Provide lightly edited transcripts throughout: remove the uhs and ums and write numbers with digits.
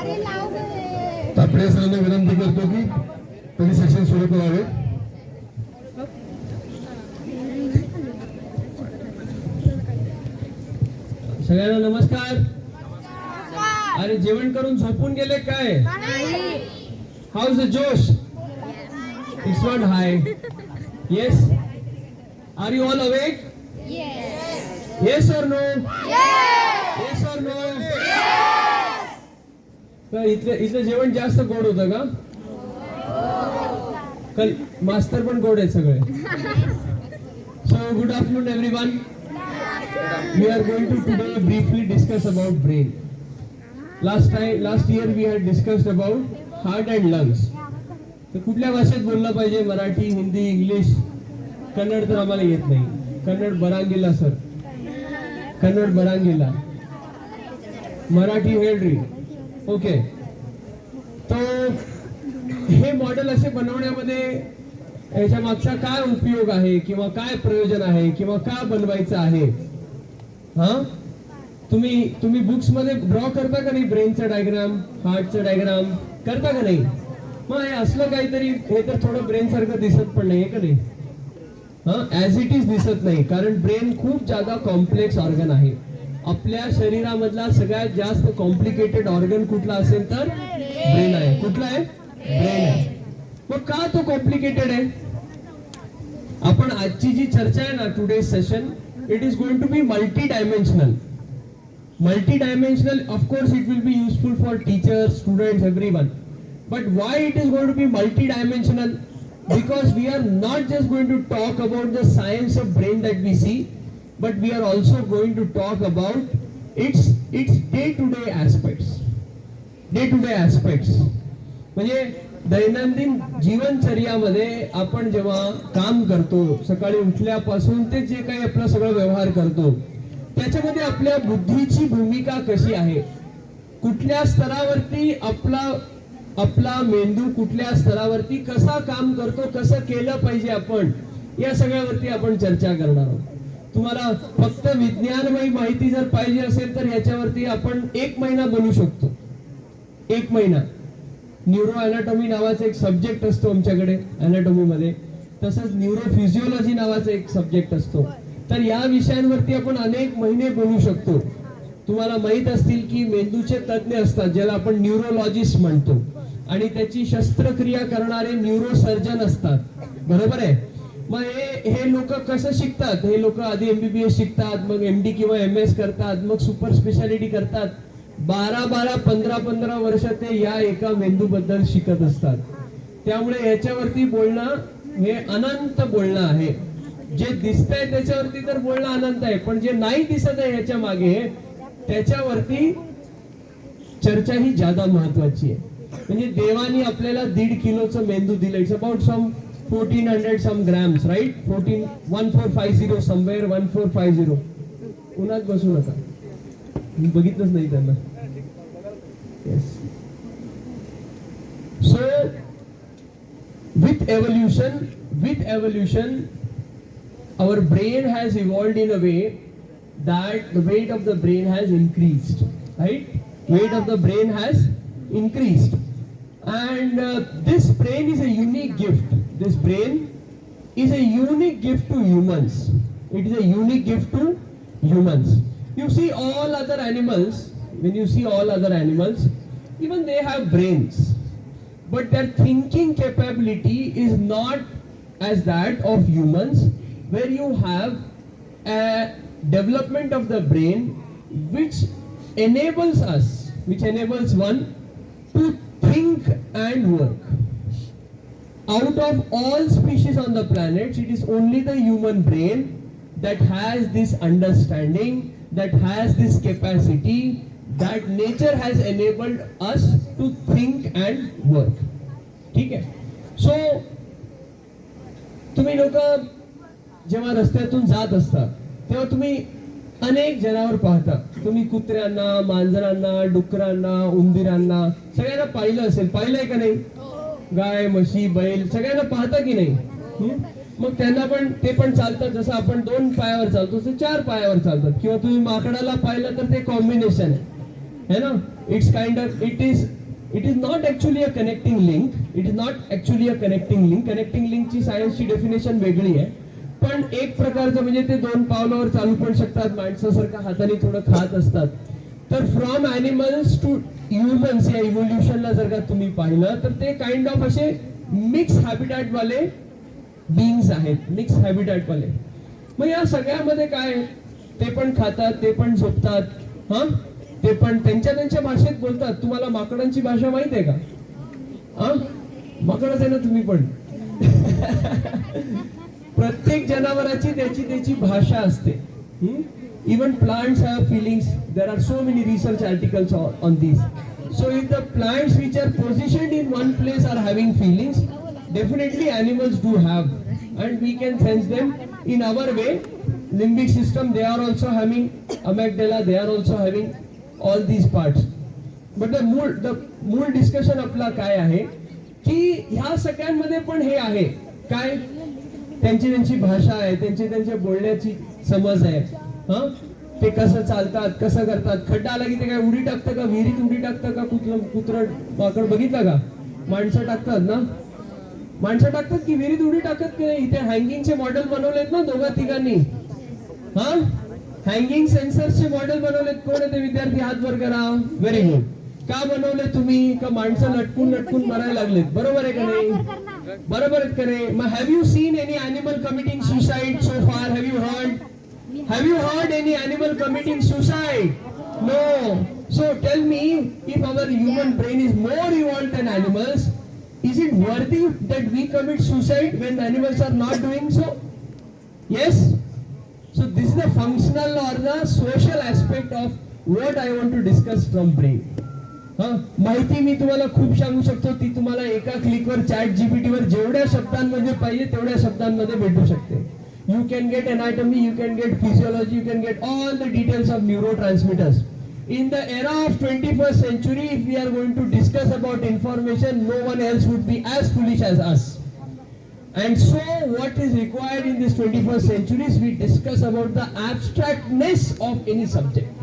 तापडे सरांना विनंती करतो की त्यांनी सेशन सुरू करावे. सगळ्यांना नमस्कार. अरे जेवण करून झोपून गेले काय? How's the josh? It's not high. Yes. Are you all awake? Yes or no? Yes or no? इथलं जेवण जास्त गोड होतं का? कल मास्तर पण गोड आहेत सगळे. So good afternoon everyone. We are going to today briefly discuss about brain. Last year we had discussed about heart and lungs. तर कुठल्या भाषेत बोललं पाहिजे? मराठी, हिंदी, इंग्लिश, कन्नड तर आम्हाला येत नाही. कन्नड बरांगीला सर, कन्नड बरांगीला, मराठी हेळरी. ओके. तो हे मॉडेल असे बनवण्यामध्ये याच्या मागचा काय उपयोग आहे किंवा काय प्रयोजन आहे किंवा का बनवायचं आहे? हा, तुम्ही बुक्स मध्ये ड्रॉ करता का नाही? ब्रेनचा डायग्राम, हार्टचा डायग्राम करता का नाही? मग हे असलं काहीतरी, हे तर थोडं ब्रेन सारखं दिसत पण नाही का नाही? हा, ऍज इट इज दिसत नाही, कारण ब्रेन खूप जादा कॉम्प्लेक्स ऑर्गन आहे. आपल्या शरीरामधला सगळ्यात जास्त कॉम्प्लिकेटेड ऑर्गन कुठला असेल तर ब्रेन आहे. कुठला आहे? ब्रेन आहे. मग का तो कॉम्प्लिकेटेड आहे? आपण आजची जी चर्चा आहे ना, today session, it is going to be multi-dimensional. Multi-dimensional, of course it will be useful for teachers, students, everyone. But why it is going to be multi-dimensional? Because we are not just going to talk about the science of brain that we see, but we are also going to talk about its day-to-day aspects. Day-to-day aspects. म्हणजे दैनंदिन जीवनचर्यामध्ये आपण जेव्हा काम करतो, सकाळी उठल्यापासून ते जे काही आपला सगळं व्यवहार करतो, त्याच्यामध्ये आपल्या बुद्धीची भूमिका कशी आहे, कुठल्या स्तरावरती आपला मेंदू कुठल्या स्तरावरती कसा काम करतो, कसं केलं पाहिजे आपण, या सगळ्यावरती आपण चर्चा करणार आहोत. तुम्हाला फक्त विज्ञानमयी माहिती जर पाहिजे असेल तर याच्यावरती आपण 1 महिना बनवू शकतो. 1 महिना. न्यूरो अॅनाटॉमी नावाचा एक सब्जेक्ट असतो आमच्याकडे अॅनाटॉमी मध्ये, तसंच न्यूरोफिजिओलॉजी नावाचा एक सब्जेक्ट असतो. तर या विषयांवरती आपण अनेक महिने बोलू शकतो. तुम्हाला माहित असतील की मेंदूचे तज्ञ असतात, ज्याला आपण न्यूरोलॉजिस्ट म्हणतो, आणि त्याची शस्त्रक्रिया करणारे न्यूरोसर्जन असतात. बरोबर आहे? मग हे लोक कसं शिकतात? हे लोक आधी MBBS शिकतात, मग MD किंवा MS करतात, मग सुपर स्पेशालिटी करतात. 12 15 वर्ष ते या एका मेंदू बद्दल शिकत असतात. त्यामुळे याच्यावरती बोलणं हे अनंत बोलणं आहे. जे दिसतंय त्याच्यावरती तर बोलणं अनंत आहे, पण जे नाही दिसत आहे याच्या मागे, त्याच्यावरती चर्चा ही जादा महत्वाची आहे. म्हणजे देवानी आपल्याला 1.5 किलोचं मेंदू दिलं. It's about some 1400 some grams, right? 1450 somewhere 1450. उन्हात बसू नका, मी बघितलंच नाही त्यांना. Yes. So, with evolution, our brain has evolved in a way that the weight of the brain has increased, right? Weight of the brain has increased, and this brain is a unique gift. This brain is a unique gift to humans. It is a unique gift to humans. You see all other animals. When you see all other animals, even they have brains, but their thinking capability is not as that of humans, where you have a development of the brain which enables one to think and work. Out of all species on the planet, it is only the human brain that has this understanding, that has this capacity, that nature has enabled us to think and work. ठीक आहे? So तुम्ही लोक जेव्हा रस्त्यातून जात असता तेव्हा तुम्ही अनेक जनावर पाहता. तुम्ही कुत्र्यांना, मांजरांना, डुकरांना, उंदीरांना सगळ्यांना पाहिलं असेल. पाहिलंय का नाही? गाय, म्हशी, बैल सगळ्यांना पाहता की नाही? मग त्यांना पण ते पण चालतात. जसं आपण 2 पायावर चालतो तसे 4 पायावर चालतात. किंवा तुम्ही माकडाला पाहिलं तर ते कॉम्बिनेशन आहे ना, It's kind of, it is not actually a connecting link. It is not actually a connecting link. Connecting link ची सायन्सची डेफिनेशन वेगळी आहे. पण एक प्रकारचं म्हणजे ते दोन पावलावर चालू पण शकतात, माणसासारखं हाताने थोडं खात असतात. तर फ्रॉम ॲनिमल्स टू ह्युमन्स या इव्होल्युशनला जर का तुम्ही पाहिलं तर ते काइंड ऑफ असे मिक्स हॅबिटॅट वाले बीइंग्स आहेत, मिक्स हॅबिटॅट वाले. मग या सगळ्यामध्ये काय, ते पण खातात, ते पण झोपतात, हा, ते पण त्यांच्या भाषेत बोलतात. तुम्हाला माकडांची भाषा माहित आहे का? हा, माकडच आहे ना तुम्ही पण. प्रत्येक जनावराची त्याची भाषा असते. Even plants have feelings. There are so many research articles on these. So if the plants which are positioned in one place are having feelings, definitely animals do have, and we can sense them in our way. Limbic system, they are also having amygdala, they are also having all these parts. But the मूळ discussion आपला काय आहे की ह्या सगळ्यांमध्ये पण हे आहे काय, त्यांची भाषा आहे, त्यांच्या बोलण्याची समज आहे. हा, ते कसं चालतात, कसं करतात. खड्डा आला की ते काय उडी टाकतं का, विहिरीत उडी टाकतं का, कुत्रं माकड बघितलं का? माणसं टाकतात ना, माणसं टाकतात की विहिरीत उडी टाकत की नाही? इथे हँगिंगचे मॉडेल बनवलेत ना दोघा तिघांनी. हा, हँगिंग सेन्सर्सचे मॉडेल बनवलेत. कोण आहे ते विद्यार्थी? हात वर करा. Very good. का बनवले तुम्ही? का माणसं लटकून मरायला लागलेत. बरोबर आहे का नाही? बरोबर आहेत का नाही? मग have you seen any animal committing suicide so फार? Have you heard any animal committing suicide? No. So tell me, if our human brain is more evolved than animals, is it worthy that we commit suicide when animals are not doing so? Yes? So this is the functional or the social aspect of what I want to discuss from brain. माहिती मी तुम्हाला खूप सांगू शकतो, ती तुम्हाला एका क्लिकवर ChatGPT वर जेवढ्या शब्दांमध्ये पाहिजे तेवढ्या शब्दांमध्ये भेटू शकते. You can get anatomy, you can get physiology, you can get all the details of neurotransmitters. In the era of 21st century, if we are going to discuss about information, no one else would be as foolish as us. And so what is required in this 21st century is we discuss about the abstractness of any subject.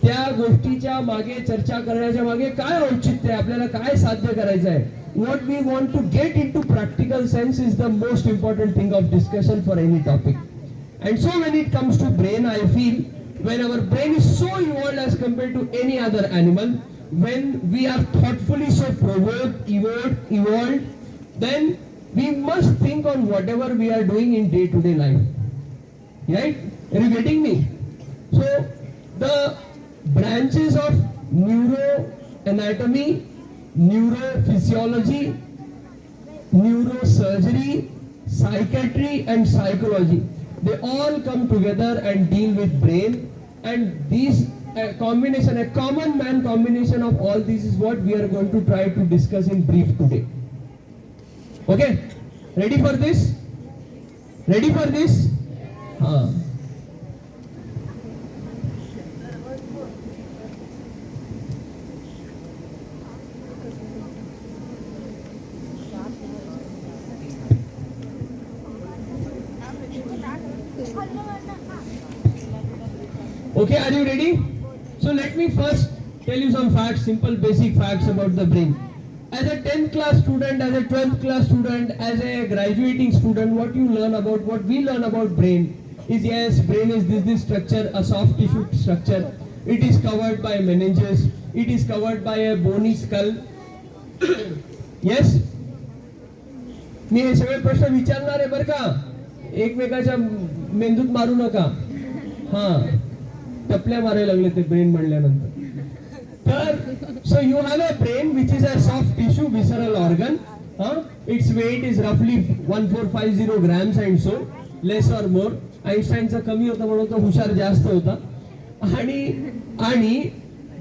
त्या गोष्टीच्या मागे, चर्चा करण्याच्या मागे काय औचित्य आहे, आपल्याला काय साध्य करायचं आहे. What we want to get into practical sense is the most important thing of discussion for any topic. And so when it comes to brain, I feel when our brain is so evolved as compared to any other animal, when we are thoughtfully so provoked, evolved, then we must think on whatever we are doing in day-to-day life. Right? Are you getting me? So the branches of neuroanatomy, neurophysiology, neurosurgery, psychiatry and psychology, they all come together and deal with brain, and these combination, a common man combination of all these is what we are going to try to discuss in brief today. Okay, ready for this? Ready for this? Okay, are you ready? So let me first tell you some facts, simple basic facts about the brain. As a 10th class student, as a 12th class student, as a graduating student, what we learn about brain is, yes, brain is this structure, a soft tissue structure. It is covered by meninges, it is covered by a bony skull. Yes? मी हे सगळे प्रश्न विचारणार आहे बरं का, एकमेकाच्या मेंदूत मारू नका. हा, टपल्या मारायला लागले ते ब्रेन म्हणल्यानंतर. तर so you have a brain which is a soft tissue visceral organ. Its weight is roughly 1450 grams and so less or more. आइन्स्टाईनचा कमी होता म्हणून तो हुशार जास्त होता. आणि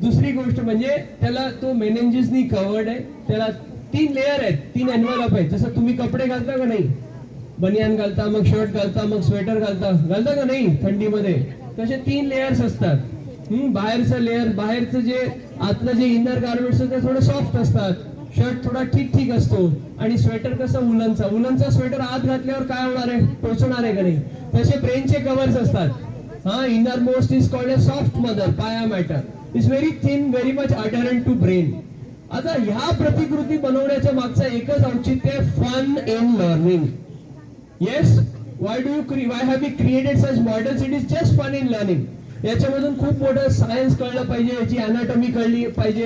दुसरी गोष्ट म्हणजे त्याला तो मेनेंजेसनी कव्हर्ड आहे. त्याला 3 लेअर आहेत, 3 एन्व्हलप आहेत. जसं तुम्ही कपडे घालता का नाही, बनियान घालता, मग शर्ट घालता, मग स्वेटर घालता का नाही थंडीमध्ये, तसे 3 लेयर्स असतात. बाहेरचं लेअर, बाहेरचं जे आतलं जे इनर गार्मेंट्स ते थोडं सॉफ्ट असतात, शर्ट थोडा ठीक असतो, आणि स्वेटर कसं उलनचा स्वेटर आत घातल्यावर काय होणार आहे, टोचणार आहे का नाही. तसे ब्रेनचे कव्हर्स असतात. Innermost is called a soft mother, pia mater, is very thin, very much adherent to brain. आता ह्या प्रतिकृती बनवण्याच्या मागचं एकच औचित्य आहे, fun in learning. Yes, why have we created such models? It is just fun in learning. याच्यामधून खूप मोठं सायन्स कळलं पाहिजे, याची अनाटॉमी कळली पाहिजे,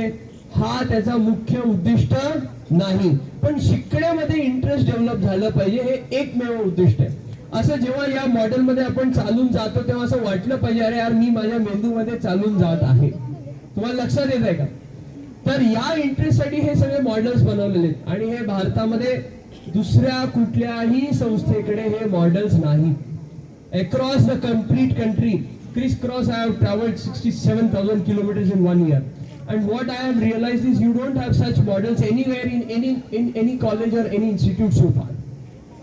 हा त्याचा मुख्य उद्दिष्ट नाही. पण शिकण्यामध्ये इंटरेस्ट डेव्हलप झालं पाहिजे, हे एकमेव उद्दिष्ट आहे. असं जेव्हा या मॉडेलमध्ये आपण चालून जातो तेव्हा असं वाटलं पाहिजे, अरे यार मी माझ्या मेंदूमध्ये चालून जात आहे. तुम्हाला लक्षात येत आहे का? तर या इंटरेस्टसाठी हे सगळे मॉडेल्स बनवलेले आहेत. आणि हे भारतामध्ये दुसऱ्या कुठल्याही संस्थेकडे हे मॉडेल्स नाही. Across the complete country, criss cross, I have traveled 67,000 kilometers in 1 year. And what I have realized is you don't have such models anywhere in any college or any institute so far.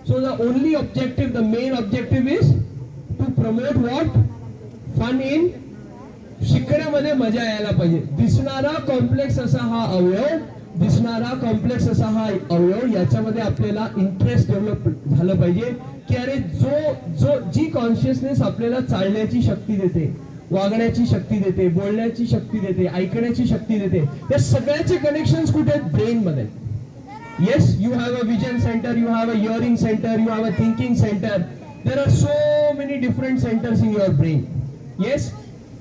So the only objective, the main objective is to promote what? Fun in शिकण्यामध्ये मजा यायला पाहिजे. दिसणारा complex असा हा अवयव याच्यामध्ये आपल्याला इंटरेस्ट डेव्हलप झालं पाहिजे की अरे जी कॉन्शियसनेस आपल्याला चालण्याची शक्ती देते, वागण्याची शक्ती देते, बोलण्याची शक्ती देते, ऐकण्याची शक्ती देते, या सगळ्याचे कनेक्शन्स कुठे आहेत? ब्रेन मध्ये. Yes, you have a vision center, you have a hearing center, you have a thinking center. There are so many different centers in your brain. Yes,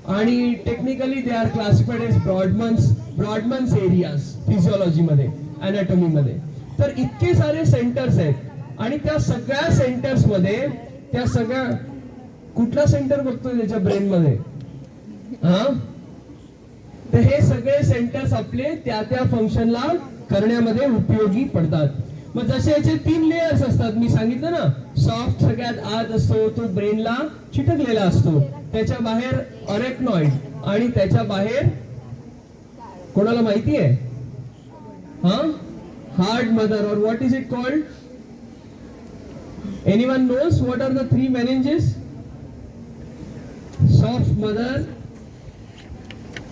आणि technically they are classified as Brodmann's areas physiology मध्ये, anatomy मध्ये. तर इतके सारे centres आहेत आणि त्या सगळ्या सेंटर्स मध्ये कुठला सेंटर बघतोय त्याच्या ब्रेन मध्ये? तर हे सगळे सेंटर्स आपले त्या फंक्शनला करण्यामध्ये उपयोगी पडतात. मग जसे याचे 3 लेयर्स असतात, मी सांगितलं ना, सॉफ्ट सगळ्यात आत असतो, तो ब्रेनला चिटकलेला असतो. त्याच्या बाहेर अरेक्नॉइड आणि त्याच्या बाहेर कोणाला माहिती आहे? हार्ड मदर, और what is it called? Anyone knows what are the 3 meninges? Soft mother,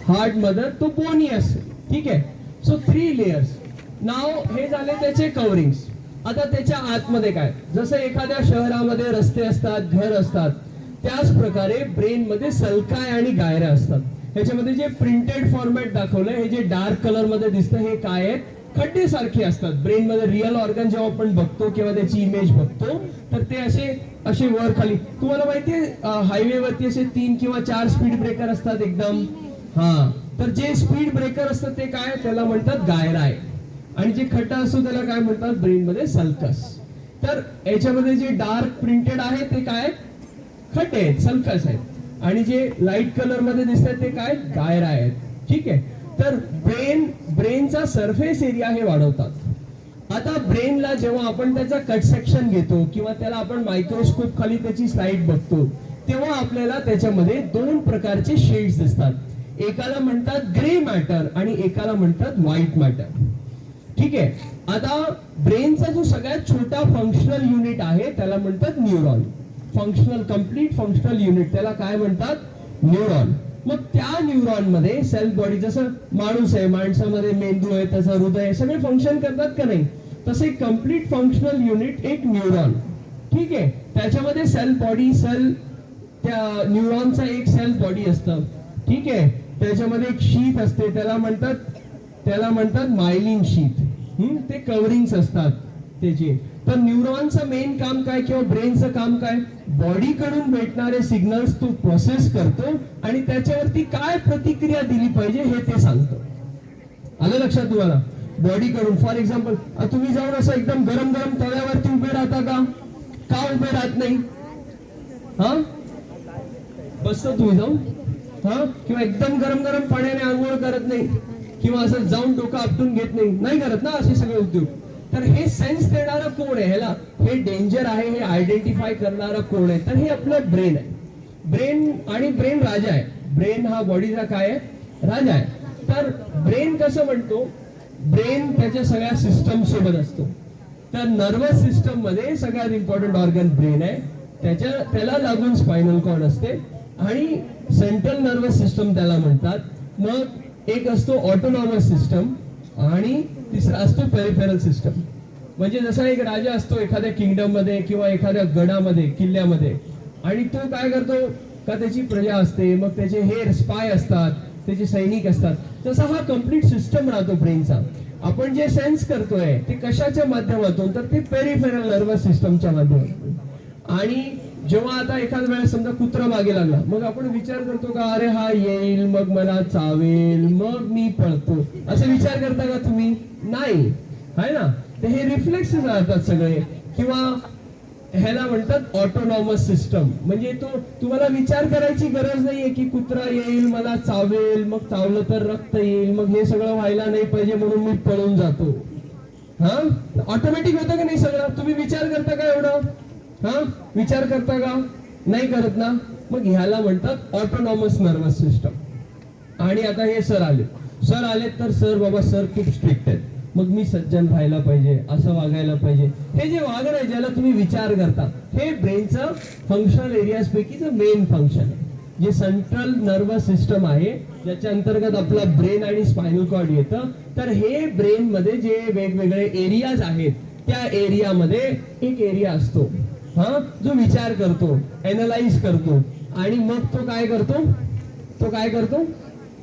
hard mother, तो बोनी असतो. ठीक आहे. So 3 layers. नाव हे झाले त्याचे कव्हरिंग्स. आता त्याच्या आतमध्ये काय? जसं एखाद्या शहरामध्ये रस्ते असतात, घर असतात, त्याच प्रकारे ब्रेन मध्ये सलकाय आणि गायऱ्या असतात. ह्याच्यामध्ये जे प्रिंटेड फॉर्मॅट दाखवलंय, हे जे डार्क कलर मध्ये दिसतं, हे काय आहेत? खड्डे सारखे असतात. ब्रेन मध्ये रिअल ऑर्गन जेव्हा आपण बघतो किंवा त्याची इमेज बघतो तर ते असे वर खाली. तुम्हाला माहितीये हायवे वरती असे 3 किंवा 4 स्पीड ब्रेकर असतात एकदम. तर जे स्पीड ब्रेकर असतात ते काय? त्याला म्हणतात गायरा आहे. आणि जे खड्डा असतो त्याला काय म्हणतात? ब्रेन मध्ये सल्कस. तर याच्यामध्ये जे डार्क प्रिंटेड आहे ते काय? खड्डे आहेत, सल्कस आहेत. आणि जे लाईट कलर मध्ये दिसतात ते काय? गायरा आहेत. ठीक आहे. तर ब्रेनचा सरफेस एरिया हे वाढवतात. आता ब्रेनला जेव्हा आपण त्याचा कट सेक्शन घेतो किंवा त्याला आपण मायक्रोस्कोप खाली त्याची स्लाइड बघतो तेव्हा आपल्याला त्याच्यामध्ये 2 प्रकारचे शेड्स दिसतात. एकाला म्हणतात ग्रे मॅटर आणि एकाला म्हणतात व्हाईट मॅटर. ठीक आहे. आता ब्रेनचा जो सगळ्यात छोटा फंक्शनल युनिट आहे त्याला म्हणतात न्यूरॉन. कम्प्लीट फंक्शनल युनिट त्याला काय म्हणतात? न्यूरॉन. मग त्या न्यूरॉन मध्ये सेल बॉडी, जसं माणूस आहे, माणसामध्ये मेंदू आहे, त्याचं हृदय, सगळे फंक्शन करतात का नाही? तसे कम्प्लीट फंक्शनल युनिट एक न्यूरॉन. ठीक आहे. त्याच्यामध्ये सेल बॉडी, त्या न्यूरॉनचा एक सेल बॉडी असतं. ठीक आहे. त्याच्यामध्ये एक शीथ असते, त्याला म्हणतात मायलिन शीथ. ते कव्हरिंग्स असतात त्याचे. तर न्यूरॉनचं मेन काम काय किंवा ब्रेनचं काम काय? बॉडीकडून भेटणारे सिग्नल्स तो प्रोसेस करतो आणि त्याच्यावरती काय प्रतिक्रिया दिली पाहिजे हे ते सांगतो. आलं लक्षात तुम्हाला? बॉडीकडून. फॉर एक्झाम्पल, तुम्ही जाऊन असं एकदम गरम तव्यावरती उभे राहता का उभे राहत नाही? बसतो तुम्ही जाऊन, किंवा एकदम गरम पाण्याने आंघोळ करत नाही, किंवा असं जाऊन डोकं आपटून घेत नाही करत ना असे सगळे उद्योग. तर हे सेन्स देणारं कोण आहे? ह्याला हे डेंजर आहे हे आयडेंटिफाय करणारं कोण आहे? तर हे आपलं ब्रेन आहे. ब्रेन राजा आहे. ब्रेन हा बॉडीचा काय आहे? राजा आहे. तर ब्रेन कसं म्हणतो? ब्रेन त्याच्या सगळ्या सिस्टम सोबत असतो. तर नर्वस सिस्टम मध्ये सगळ्यात इम्पॉर्टंट ऑर्गन ब्रेन आहे. त्याला लागून स्पायनल कॉर्ड असते आणि सेंट्रल नर्वस सिस्टम त्याला म्हणतात. मग एक असतो ऑटोनॉमस सिस्टम आणि तिसरा असतो पेरिफेरल सिस्टम. म्हणजे जसा एक राजा असतो एखाद्या किंगडम मध्ये किंवा एखाद्या गडामध्ये, किल्ल्यामध्ये, आणि तो काय करतो का? त्याची प्रजा असते, मग त्याचे हे स्पाय असतात, त्याचे सैनिक असतात. तसा हा कम्प्लीट सिस्टम राहतो ब्रेनचा. आपण जे सेन्स करतोय ते कशाच्या माध्यमातून, तर ते पेरिफेरल नर्वस सिस्टमच्या माध्यमातून. आणि जेव्हा आता एखाद्या वेळेस समजा कुत्रा मागे लागला, मग आपण विचार करतो का अरे हा येईल मग मला चावेल मग मी पळतो, असे विचार करता का तुम्ही? नाही, आहे ना. तर हे रिफ्लेक्सेस राहतात सगळे. किंवा ह्याला म्हणतात ऑटोनॉमस सिस्टम. म्हणजे तो तुम्हाला विचार करायची गरज नाहीये की कुत्रा येईल मला चावेल, मग चावलं तर रक्त येईल, मग हे सगळं व्हायला नाही पाहिजे म्हणून मी पळून जातो. हा, ऑटोमॅटिक होतं का नाही सगळं? तुम्ही विचार करता का एवढं? हा, विचार करता का? नाही करत ना. मग ह्याला म्हणतात ऑटोनॉमस नर्वस सिस्टम. आणि आता हे सर आले तर सर बाबा सर खूप स्ट्रिक्ट आहेत, मग मी सज्जन राहायला पाहिजे, असं वागायला पाहिजे. हे जे वागणं आहे ज्याला तुम्ही विचार करता, हे ब्रेनचं फंक्शनल एरियाज पैकीचं मेन फंक्शन आहे. जे सेंट्रल नर्वस सिस्टम आहे ज्याच्या अंतर्गत आपला ब्रेन आणि स्पायनल कॉर्ड येतं. तर हे ब्रेन मध्ये जे वेगवेगळे एरियाज आहेत त्या एरियामध्ये एक एरिया असतो हा, जो विचार करतो, एनालाइज करतो. आणि मग तो काय करतो?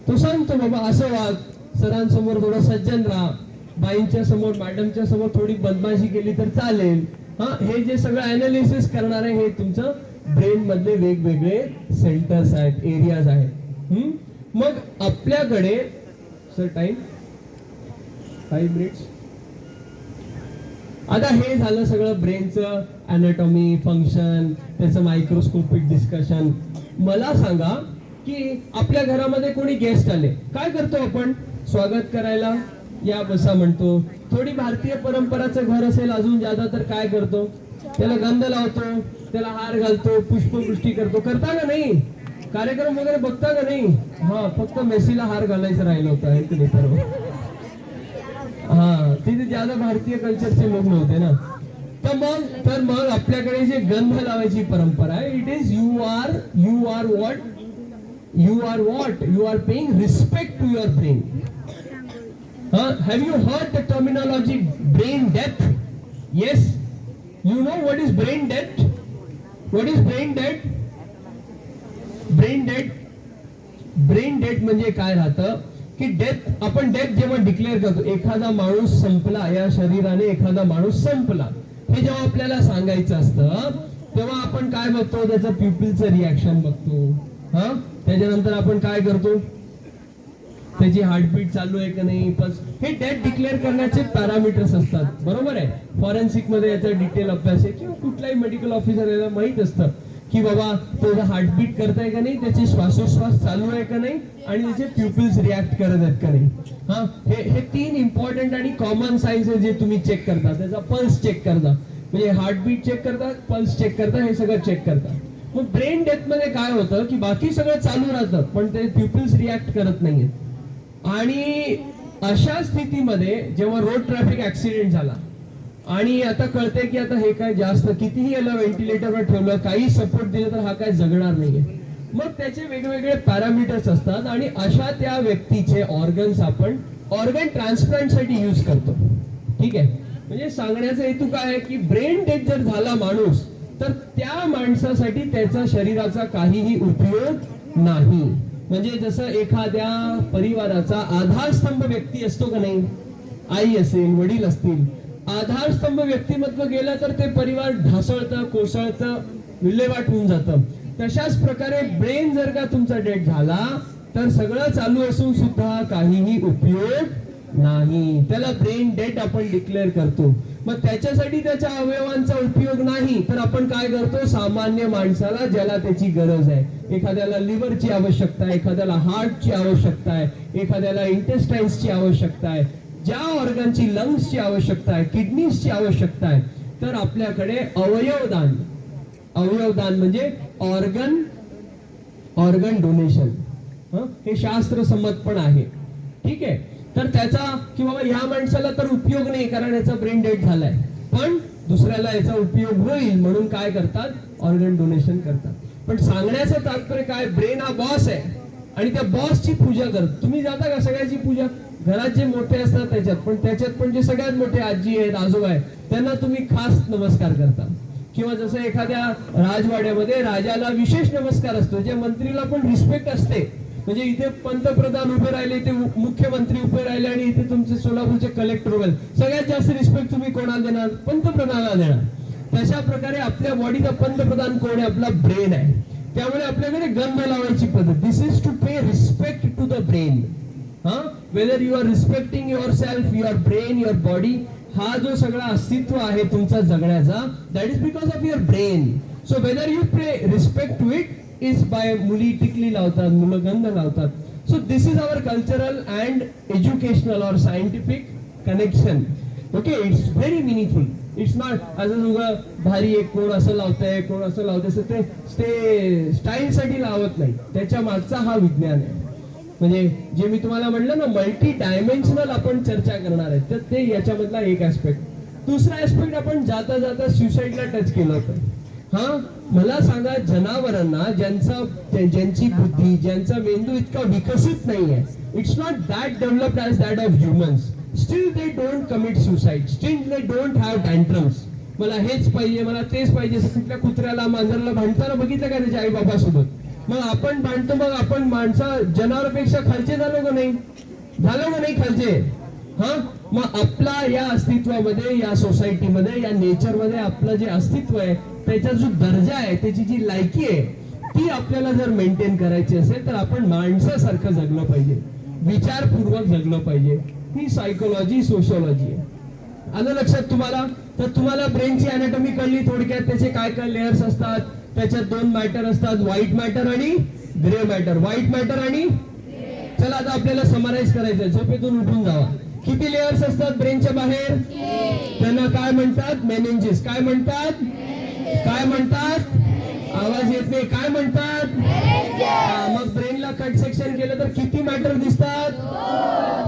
तो सांगतो बाबा असं वाग, सरांसमोर थोडं सज्जन राहा, बाईंच्या समोर मॅडमच्या समोर थोडी बदमाशी केली तर चालेल. हा, हे जे सगळं अनालिसिस करणार आहे हे तुमचं ब्रेन मधले वेगवेगळे सेंटर्स आहेत, एरियाज आहेत. मग आपल्याकडे सर टाइम 5 मिनिट्स. आता हे झालं सगळं ब्रेनचं अॅनाटॉमी, फंक्शन, त्याचं मायक्रोस्कोपिक डिस्कशन. मला सांगा की आपल्या घरामध्ये कोणी गेस्ट आले, काय करतो आपण? स्वागत करायला या बसा म्हणतो. थोडी भारतीय परंपराचं घर असेल अजून ज्यादा तर काय करतो? त्याला गंध लावतो, त्याला हार घालतो, पुष्पवृष्टी करतो. करता का नाही? कार्यक्रम वगैरे बघता का नाही? हा, फक्त मेसीला हार घालायचं राहिलं होतं आहे की नाही सर्व? हा, तिथे ज्यादा भारतीय कल्चरचे लोक नव्हते ना. तर मग आपल्याकडे जे गंध लावायची परंपरा आहे, it is you are what you are paying respect to your brain. Have you heard the terminology brain death? Yes. You know what is brain death? What is brain death? Brain death म्हणजे काय राहतं की death, आपण death जेव्हा declare करतो, एखादा माणूस संपला, या शरीराने एखादा माणूस संपला, हे जेव्हा आपल्याला सांगायचं असतं तेव्हा आपण काय बघतो? त्याचं प्युपिलचं रिॲक्शन बघतो. हा, त्याच्यानंतर आपण काय करतो? त्याची हार्टबीट चालू आहे का नाही. हे डेथ डिक्लेअर करण्याचे पॅरामीटर्स असतात, बरोबर आहे. फॉरेन्सिक मध्ये याचा डिटेल अभ्यास आहे किंवा कुठलाही मेडिकल ऑफिसर याला माहित असतं की बाबा तो हार्टबीट करताय का नाही, त्याचे श्वासोश्वास चालू आहे का नाही, आणि त्याचे प्युपिल्स रिॲक्ट करत आहेत का नाही. हा, हे 3 इम्पॉर्टंट आणि कॉमन साईन्स आहे जे तुम्ही चेक करता. त्याचा पल्स चेक करता, म्हणजे हार्टबीट चेक करता, पल्स चेक करता, हे सगळं चेक करता. मग ब्रेन डेथ मध्ये काय होतं की बाकी सगळं चालू राहतं पण ते प्युपिल्स रिॲक्ट करत नाहीयेत. आणि अशा स्थितीमध्ये जेव्हा रोड ट्रॅफिक ऍक्सिडेंट झाला आणि आता कळतंय की आता हे काय जास्त कितीही याला व्हेंटिलेटरवर ठेवलं, काही सपोर्ट दिलं तर हा काय जगणार नाहीये. मग त्याचे वेगवेगळे पॅरामीटर्स असतात आणि अशा त्या व्यक्तीचे ऑर्गन्स आपण ऑर्गन ट्रान्सप्लांट साठी यूज करतो. ठीक आहे, म्हणजे सांगण्याचा हेतू काय आहे की ब्रेन डेथ जर झाला माणूस तर त्या माणसासाठी त्याचा शरीराचा काहीही उपयोग नाही. म्हणजे जसं एखाद्या परिवाराचा आधारस्तंभ व्यक्ती असतो का नाही, आई असेल, वडील असतील, आधारस्तंभ व्यक्तिमत्व गेलं तर ते परिवार ढासळतं, कोसळतं, विल्हेवाट होऊन जातं. तशाच प्रकारे ब्रेन जर का तुमचा डेथ झाला तर सगळं चालू असून सुद्धा काहीही उपयोग नाही. त्याला ब्रेन डेथ आपण डिक्लेअर करतो. मग त्याच्यासाठी त्याच्या अवयवांचा उपयोग नाही तर आपण काय करतो? सामान्य माणसाला ज्याला त्याची गरज आहे, एखाद्याला लिव्हरची आवश्यकता आहे, एखाद्याला हार्टची आवश्यकता आहे, एखाद्याला इंटेस्टाइन्सची आवश्यकता आहे, ज्या ऑर्गनची लंग्सची आवश्यकता आहे, किडनीजची आवश्यकता आहे, तर आपल्याकडे अवयवदान म्हणजे ऑर्गन डोनेशन हे शास्त्रसंमत पण आहे. ठीक आहे, तर त्याचा की बाबा ह्या माणसाला तर उपयोग नाही कारण याचा ब्रेन डेथ झालाय, पण दुसऱ्याला याचा उपयोग होईल म्हणून काय करतात? ऑर्गन डोनेशन करतात. पण सांगण्याचं तात्पर्य काय? ब्रेन हा बॉस आहे आणि त्या बॉसची पूजा करत तुम्ही जाता का? सगळ्याची पूजा घरात जे मोठे असतात त्याच्यात पण जे सगळ्यात मोठे आजी आहेत, आजोबा आहेत, त्यांना तुम्ही खास नमस्कार करता. किंवा जसं एखाद्या राजवाड्यामध्ये राजाला विशेष नमस्कार असतो, ज्या मंत्रीला पण रिस्पेक्ट असते म्हणजे इथे पंतप्रधान उभे राहिले, इथे मुख्यमंत्री उभे राहिले आणि इथे तुमचे सोलापूरचे कलेक्टर उभे राहिले. सगळ्यात जास्त रिस्पेक्ट तुम्ही कोणाला देणार? पंतप्रधानाला देणार. तशा प्रकारे आपल्या बॉडीचा पंतप्रधान कोण आहे? आपला ब्रेन आहे. त्यामुळे आपल्याकडे गंध लावायची पद्धत. This is to pay respect to the brain. Whether you are respecting yourself, your brain, your body, हा जो सगळा अस्तित्व आहे तुमचा जगण्याचा, that is because of your brain. So whether you pay respect to it is by, मुली टिकली लावतात, मुलं गंध लावतात. So this is our cultural and educational और scientific connection. Okay, it's very meaningful. It's not असं उगं भारी एक कोण असं लावतंय, कोण असं लावतंय, ते स्टाईल साठी लावत नाही. त्याच्या मागचा हा विज्ञान आहे. म्हणजे जे मी तुम्हाला म्हटलं ना, मल्टी डायमेन्शनल आपण चर्चा करणार आहे, तर ते याच्यामधला एक ऍस्पेक्ट. दुसरा ऍस्पेक्ट आपण जाता जाता सुसाईडला टच केलं होतं. मला सांगा, जनावरांना ज्यांची बुद्धी, ज्यांचा मेंदू इतका विकसित नाहीये, it's not that developed as that of humans, steel they don't commit suicide, steel they don't have tantrums. मला हेच पाहिजे, मला तेच पाहिजे. कुठल्या कुत्र्याला, मांजराला भांडताना बघितलं का त्याच्या आई बाबासोबत? मग आपण भांडतो, मग आपण जनावरांपेक्षा खालचे झालो का नाही? झालो का नाही खालचे? मग आपला या अस्तित्वामध्ये, या सोसायटीमध्ये, या नेचरमध्ये आपलं जे अस्तित्व आहे, त्याचा जो दर्जा आहे, त्याची जी लायकी आहे, ती आपल्याला जर मेंटेन करायची असेल तर आपण माणसासारखं जगलं पाहिजे, विचारपूर्वक जगलं पाहिजे. ही सायकोलॉजी, सोशिओलॉजी आहे. आलं लक्षात तुम्हाला? तर तुम्हाला ब्रेनची अॅनाटॉमी कळली थोडक्यात. त्याचे काय काय लेयर्स असतात. त्याच्यात 2 मॅटर असतात, व्हाईट मॅटर आणि ग्रे मॅटर. व्हाईट मॅटर आणि, चला आता आपल्याला समराईज करायचंय, झोपेतून उठून जावा. किती लेयर्स असतात ब्रेनच्या बाहेर? त्यांना काय म्हणतात? मेनिंजेस. काय म्हणतात? काय म्हणतात? आवाज येत नाही. काय म्हणतात? मग ब्रेनला कट सेक्शन केलं तर किती मॅटर दिसतात?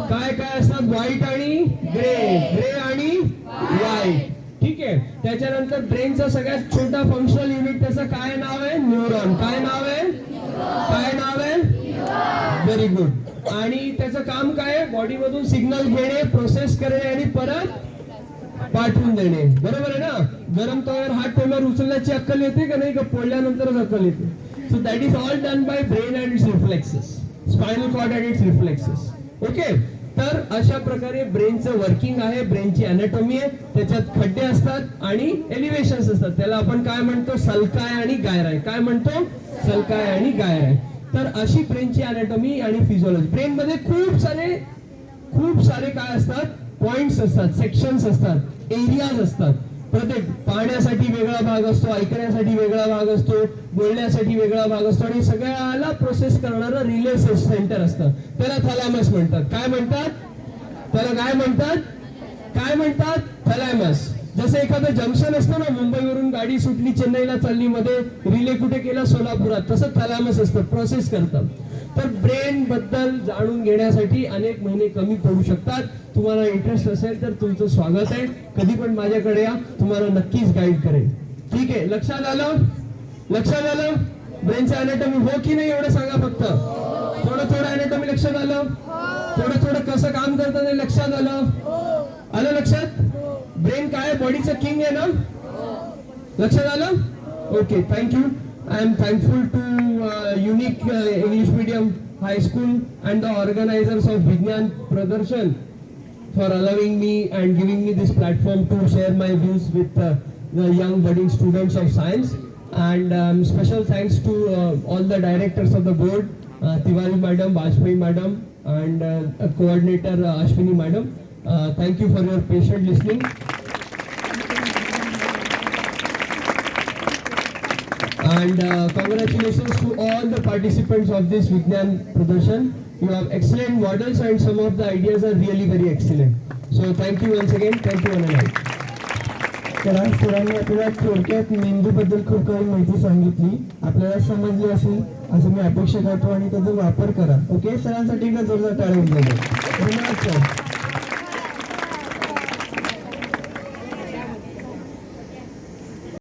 काय काय असतात? व्हाईट आणि ग्रे, ग्रे आणि व्हाईट. ठीक आहे. त्याच्यानंतर ब्रेनचा सगळ्यात छोटा फंक्शनल युनिट, त्याचं काय नाव आहे? न्यूरॉन. काय नाव आहे? काय नाव आहे? Very good. आणि त्याचं काम काय आहे? बॉडी मधून सिग्नल घेणे, प्रोसेस करणे आणि परत पाठवून देणे. बरोबर आहे ना? गरम तव्यावर हात ठेवल्यावर उचलण्याची अक्कल येते का नाही? का पोळल्यानंतरच अक्कल येते? So that is all done by brain and its reflexes, spinal cord and its reflexes. Okay. तर अशा प्रकारे ब्रेनचं वर्किंग आहे, ब्रेनची अॅनाटॉमी आहे. त्याच्यात खड्डे असतात आणि एलिव्हेशन्स असतात. त्याला आपण काय म्हणतो? सलकाय आणि गायराय. काय म्हणतो? सलकाय आणि गायराय. तर अशी ब्रेनची अॅनाटॉमी आणि फिजिओलॉजी. ब्रेन मध्ये खूप सारे काय असतात? पॉइंट्स असतात, सेक्शन्स असतात, एरियाज असतात. प्रत्येक पाहण्यासाठी वेगळा भाग असतो, ऐकण्यासाठी वेगळा भाग असतो, बोलण्यासाठी वेगळा भाग असतो आणि सगळ्याला प्रोसेस करणारं रिले सेंटर असतं. त्याला थॅलॅमस म्हणतात. काय म्हणतात? त्याला काय म्हणतात? काय म्हणतात? थॅलॅमस. जसं एखादं जंक्शन असतं ना, मुंबईवरून गाडी सुटली, चेन्नईला चालली, मध्ये रिले कुठे केला? सोलापुरात. तसं थॅलॅमस असतं, प्रोसेस करतं. तर ब्रेन बद्दल जाणून घेण्यासाठी अनेक महिने कमी पडू शकतात. तुम्हाला इंटरेस्ट असेल तर तुमचं स्वागत आहे. कधी पण माझ्याकडे या, तुम्हाला नक्कीच गाईड करेल. ठीक आहे. लक्षात आलं? लक्षात आलं? ब्रेनचं अॅनाटॉमी हो की नाही एवढं सांगा फक्त. थोडं अॅनाटॉमी लक्षात आलं? थोडं कसं काम करतं ते लक्षात आलं? आलं लक्षात? ब्रेन काय बॉडीचं किंग आहे ना? लक्षात आलं? Okay, thank you. I am thankful to Unique English Medium High School and the organizers of Vigyan Pradarshan for allowing me and giving me this platform to share my views with the young budding students of science. And special thanks to all the directors of the board, Tiwari Madam, Vajpayee Madam, and coordinator Ashwini Madam. Thank you for your patient listening. And congratulations to all the participants of this Vigyan Pradarshan. You have excellent models and some of the ideas are really very excellent. So thank you once again. Thank you one and all. तर आज सरांनी आपल्याला थोडक्यात मेंदूबद्दल खूप काही माहिती सांगितली. आपल्याला समजली असेल असं मी अपेक्षा करतो आणि त्याचा वापर करा. ओके, सरांसाठी एकदा जोरदार टाळ्या वाजवा. धन्यवाद सर.